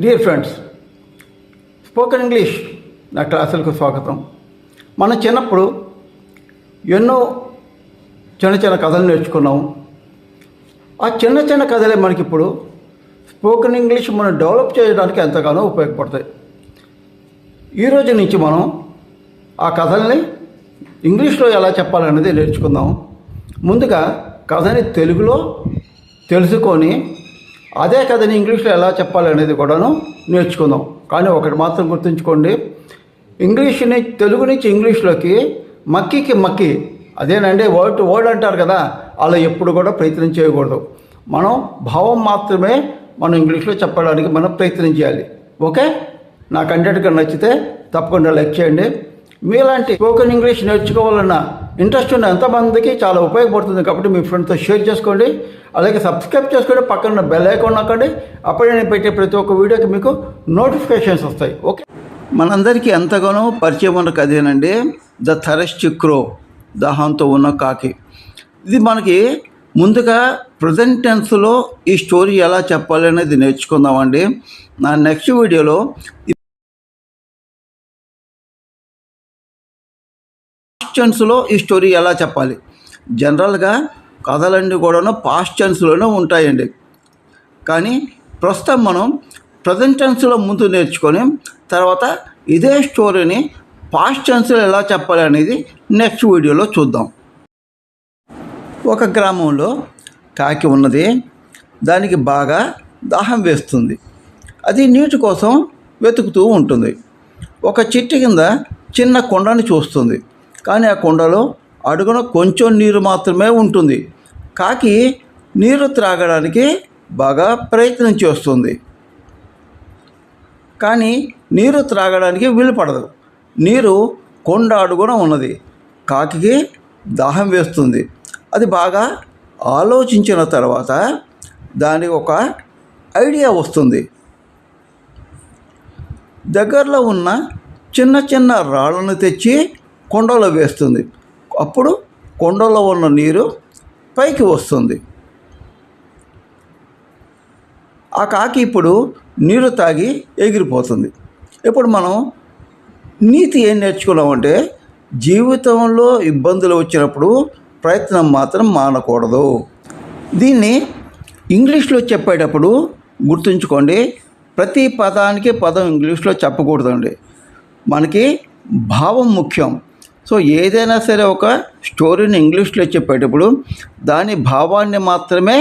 Dear friends, spoken English నా క్లాసులకు స్వాగతం. మనం చిన్నప్పుడు ఎన్నో చిన్న చిన్న కథలు నేర్చుకున్నాము. ఆ చిన్న చిన్న కథలే మనకిప్పుడు స్పోకెన్ ఇంగ్లీష్ మనం డెవలప్ చేయడానికి ఎంతగానో ఉపయోగపడతాయి. ఈరోజు నుంచి మనం ఆ కథల్ని ఇంగ్లీష్లో ఎలా చెప్పాలనేది నేర్చుకుందాం. ముందుగా కథని తెలుగులో తెలుసుకొని అదే కథని ఇంగ్లీష్లో ఎలా చెప్పాలనేది కూడాను నేర్చుకుందాం. కానీ ఒకటి మాత్రం గుర్తుంచుకోండి, ఇంగ్లీష్ని తెలుగు నుంచి ఇంగ్లీష్లోకి మక్కి అదేనండి వర్డ్ టు వర్డ్ అంటారు కదా, అలా ఎప్పుడు కూడా ప్రయత్నం చేయకూడదు. మనం భావం మాత్రమే మనం ఇంగ్లీష్లో చెప్పడానికి మనం ప్రయత్నం చేయాలి. ఓకే, నా కంటెంట్ కనుక నచ్చితే తప్పకుండా లైక్ చేయండి. మీలాంటి స్పోకెన్ ఇంగ్లీష్ నేర్చుకోవాలన్న ఇంట్రెస్ట్ ఉన్న ఎంతమందికి చాలా ఉపయోగపడుతుంది కాబట్టి మీ ఫ్రెండ్స్తో షేర్ చేసుకోండి. అలాగే సబ్స్క్రైబ్ చేసుకోండి, పక్కన బెల్ ఐకాన్ నొక్కండి. అప్పుడే నేను పెట్టే ప్రతి ఒక్క వీడియోకి మీకు నోటిఫికేషన్స్ వస్తాయి. ఓకే, మనందరికీ ఎంతగానో పరిచయం ఉన్న కథేనండి ద థరస్ట్ క్రో, దాహంతో ఉన్న కాకి. ఇది మనకి ముందుగా ప్రజెంట్ టెన్స్లో ఈ స్టోరీ ఎలా చెప్పాలి అనేది నేర్చుకుందామండి. నా నెక్స్ట్ వీడియోలో టెన్స్లో ఈ స్టోరీ ఎలా చెప్పాలి. జనరల్గా కథలన్నీ కూడాను పాస్ట్ టెన్స్లోనే ఉంటాయండి. కానీ ప్రస్తుతం మనం ప్రజెంట్ టెన్స్లో ముందు నేర్చుకొని తర్వాత ఇదే స్టోరీని పాస్ట్ టెన్స్లో ఎలా చెప్పాలి అనేది నెక్స్ట్ వీడియోలో చూద్దాం. ఒక గ్రామంలో కాకి ఉన్నది. దానికి బాగా దాహం వేస్తుంది. అది నీటి కోసం వెతుకుతూ ఉంటుంది. ఒక చెట్టు కింద చిన్న కొండని చూస్తుంది. కానీ ఆ కొండలో అడుగున కొంచెం నీరు మాత్రమే ఉంటుంది. కాకి నీరు త్రాగడానికి బాగా ప్రయత్నం చేస్తుంది. కానీ నీరు త్రాగడానికి వీలు పడదు. నీరు కొండ అడుగున ఉన్నది. కాకికి దాహం వేస్తుంది. అది బాగా ఆలోచించిన తర్వాత దానికి ఒక ఐడియా వస్తుంది. దగ్గరలో ఉన్న చిన్న చిన్న రాళ్ళను తెచ్చి కొండలో వేస్తుంది. అప్పుడు కొండలో ఉన్న నీరు పైకి వస్తుంది. ఆ కాకి ఇప్పుడు నీరు తాగి ఎగిరిపోతుంది. ఇప్పుడు మనం నీతి ఏం నేర్చుకున్నామంటే, జీవితంలో ఇబ్బందులు వచ్చినప్పుడు ప్రయత్నం మాత్రం మానకూడదు. దీన్ని ఇంగ్లీష్లో చెప్పేటప్పుడు గుర్తుంచుకోండి, ప్రతి పదానికి పదం ఇంగ్లీష్లో చెప్పకూడదండి. మనకి భావం ముఖ్యం. సో ఏదైనా సరే ఒక స్టోరీని ఇంగ్లీష్లో చెప్పేటప్పుడు దాని భావాన్ని మాత్రమే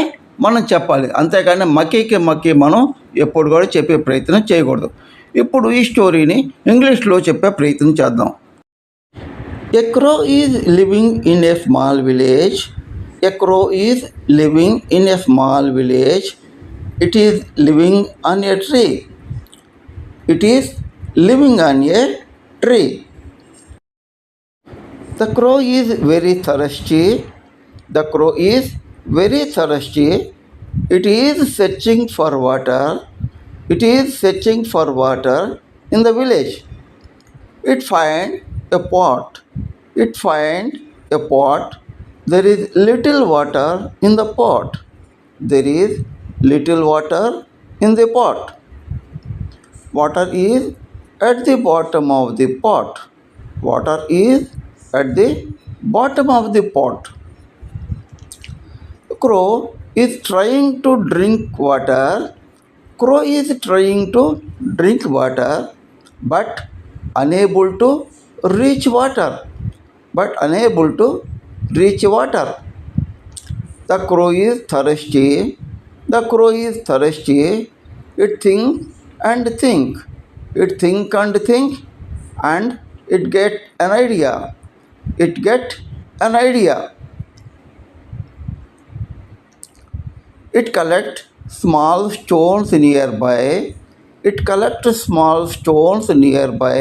మనం చెప్పాలి. అంతేకాని మక్కి మనం ఎప్పుడు కూడా చెప్పే ప్రయత్నం చేయకూడదు. ఇప్పుడు ఈ స్టోరీని ఇంగ్లీష్లో చెప్పే ప్రయత్నం చేద్దాం. A crow is living in a small village. A crow is living in a small village. It is living on a tree. It is living on a tree. The crow is very thirsty. The crow is very thirsty. It is searching for water. It is searching for water in the village. It find a pot. It find a pot. There is little water in the pot. There is little water in the pot. Water is at the bottom of the pot. Water is at the bottom of the pot. Crow is trying to drink water. Crow is trying to drink water, but unable to reach water. But unable to reach water. The crow is thirsty. The crow is thirsty. It think and think. It think and think, and it get an idea. It get an idea. It collect small stones nearby. It collect small stones nearby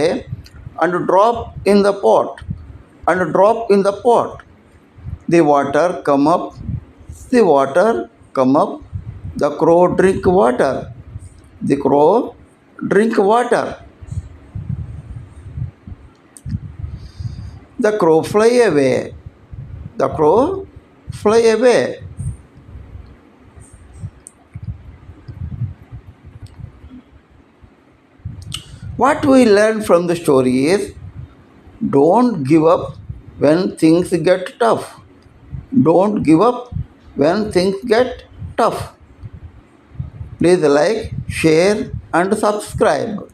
and drop in the pot. And drop in the pot. The water come up. The water come up. The crow drink water. The crow drink water. The crow fly away. The crow fly away. What we learn from the story is don't give up when things get tough. Don't give up when things get tough. Please like, share, and subscribe.